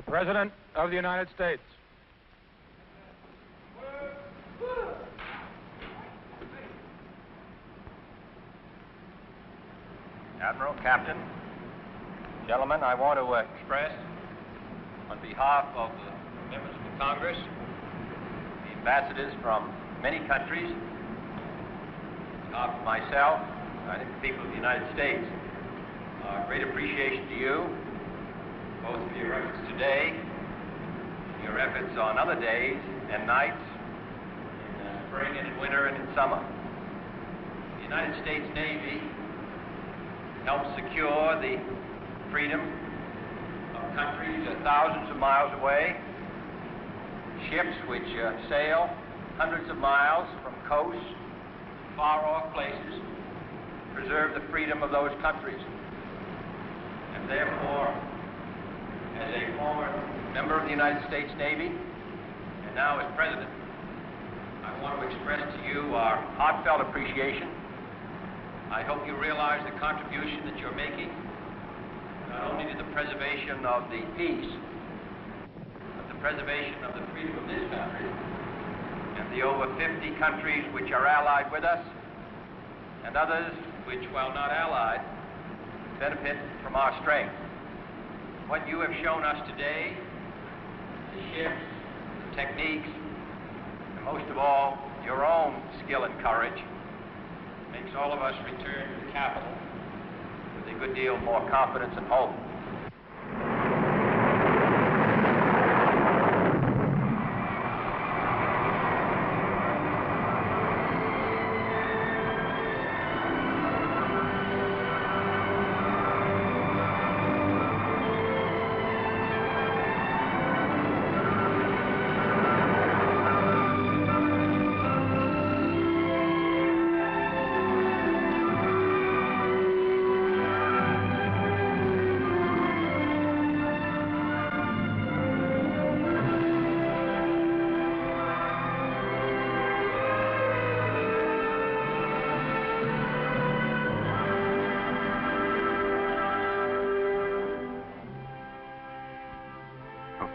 President of the United States. Admiral, Captain, gentlemen, I want to express on behalf of the members of the Congress, the ambassadors from many countries, on behalf of myself, I think the people of the United States, great appreciation to you, both for your efforts today, your efforts on other days and nights, in spring and in winter and in summer. The United States Navy helps secure the freedom of countries thousands of miles away, ships which sail hundreds of miles from coasts, far-off places, preserve the freedom of those countries. And therefore, as a former member of the United States Navy, and now as President, I want to express to you our heartfelt appreciation. I hope you realize the contribution that you're making, not only to the preservation of the peace, but the preservation of the freedom of this country, and the over 50 countries which are allied with us, and others which, while not allied, benefit from our strength. What you have shown us today, the ships, the techniques, and most of all, your own skill and courage, makes all of us return to the capital with a good deal more confidence and hope.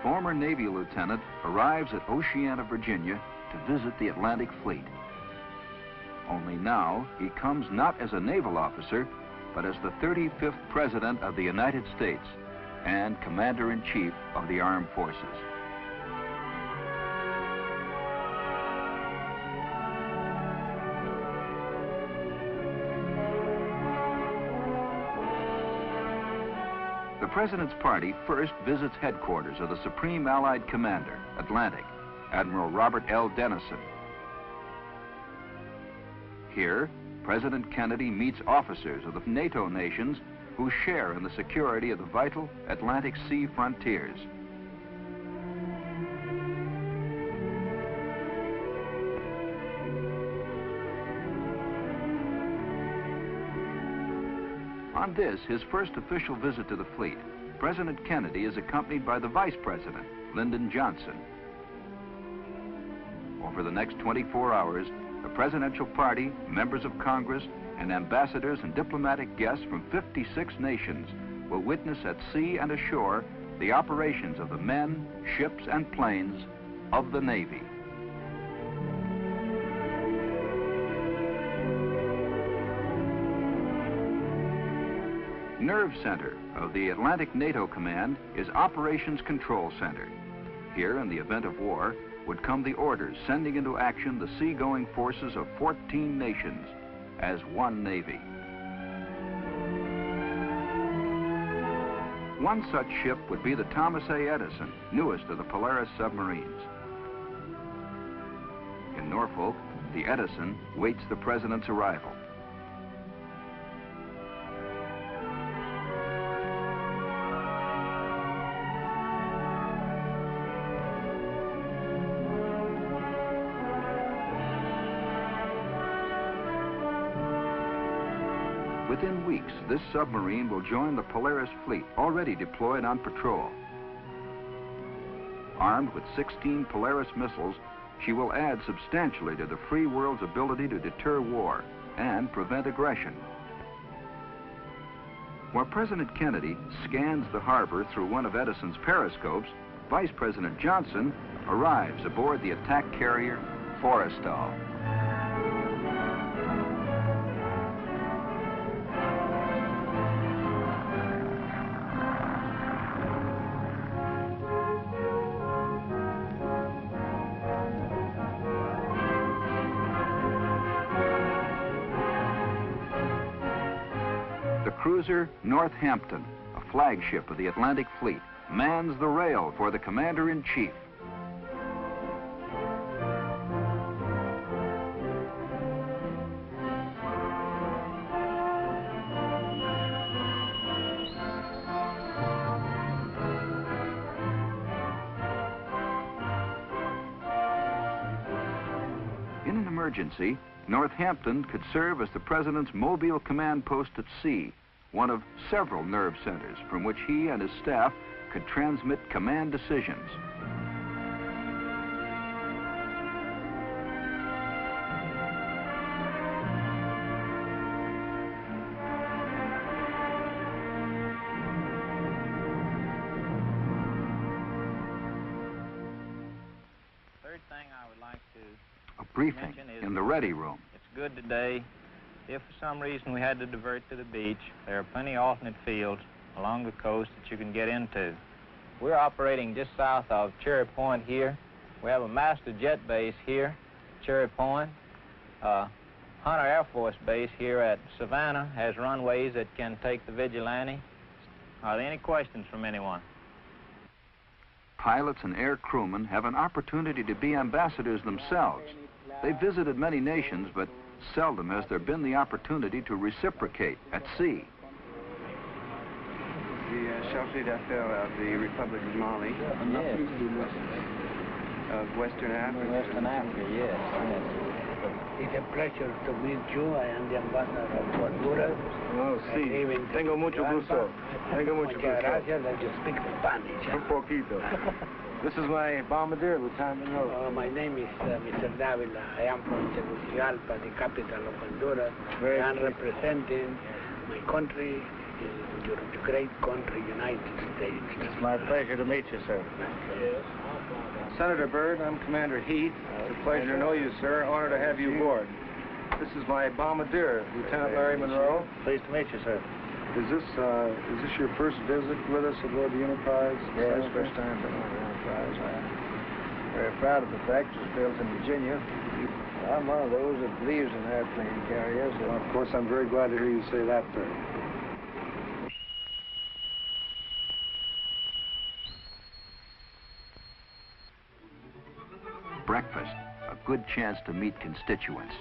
Former Navy lieutenant arrives at Oceana, Virginia to visit the Atlantic Fleet. Only now he comes not as a naval officer, but as the 35th President of the United States and Commander-in-Chief of the Armed Forces. The President's party first visits headquarters of the Supreme Allied Commander, Atlantic, Admiral Robert L. Dennison. Here, President Kennedy meets officers of the NATO nations who share in the security of the vital Atlantic Sea frontiers. On this, his first official visit to the fleet, President Kennedy is accompanied by the Vice President, Lyndon Johnson. Over the next 24 hours, the presidential party, members of Congress, and ambassadors and diplomatic guests from 56 nations will witness at sea and ashore the operations of the men, ships, and planes of the Navy. Nerve center of the Atlantic NATO Command is Operations Control Center. Here, in the event of war, would come the orders sending into action the seagoing forces of 14 nations as one Navy. One such ship would be the Thomas A. Edison, newest of the Polaris submarines. In Norfolk, the Edison waits the President's arrival. Within weeks, this submarine will join the Polaris fleet already deployed on patrol. Armed with 16 Polaris missiles, she will add substantially to the free world's ability to deter war and prevent aggression. While President Kennedy scans the harbor through one of Edison's periscopes, Vice President Johnson arrives aboard the attack carrier Forrestal. The cruiser Northampton, a flagship of the Atlantic Fleet, mans the rail for the Commander-in-Chief. In an emergency, Northampton could serve as the President's mobile command post at sea, one of several nerve centers from which he and his staff could transmit command decisions. Third thing I would like to A briefing in the ready room. It's good today. If for some reason we had to divert to the beach, there are plenty of alternate fields along the coast that you can get into. We're operating just south of Cherry Point here. We have a master jet base here, Cherry Point. Hunter Air Force Base here at Savannah has runways that can take the Vigilante. Are there any questions from anyone? Pilots and air crewmen have an opportunity to be ambassadors themselves. They've visited many nations, but seldom has there been the opportunity to reciprocate at sea. The chargé d'affaires of the Republic of Mali, of Western Africa. Western Africa, yes. It's a pleasure to meet you. I am the ambassador of Honduras. Oh, sí. Tengo mucho gusto. Tengo mucho gusto. Muchas gracias that you speak Spanish. Un poquito. This is my bombardier, Lieutenant Monroe. My name is Mr. Davila. I am from Tegucigalpa, the capital of Honduras. Very I am good. representing my country, your great country, United States. It's my pleasure to meet you, sir. Senator Byrd, I'm Commander Heath. It's a pleasure to know you, sir. Honor to have you aboard. This is my bombardier, Lieutenant Larry Monroe. Pleased to meet you, sir. Is this your first visit with us aboard the Enterprise? Yes, first time on the Enterprise. I'm very proud of the fact it was built in Virginia. I'm one of those that believes in airplane carriers. Well, of course, I'm very glad to hear you say that, sir. Breakfast, a good chance to meet constituents.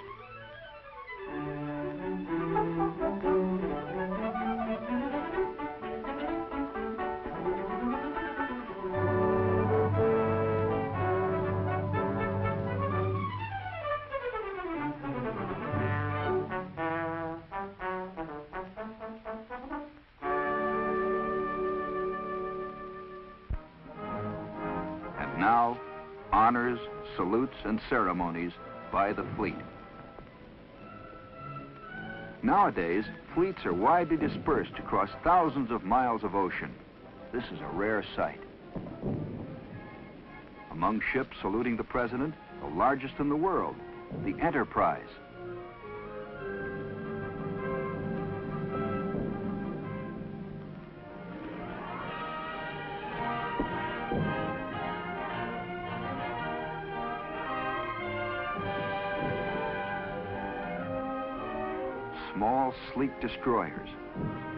And now, honors, salutes, and ceremonies by the fleet. Nowadays, fleets are widely dispersed across thousands of miles of ocean. This is a rare sight. Among ships saluting the President, the largest in the world, the Enterprise. Small, sleek destroyers,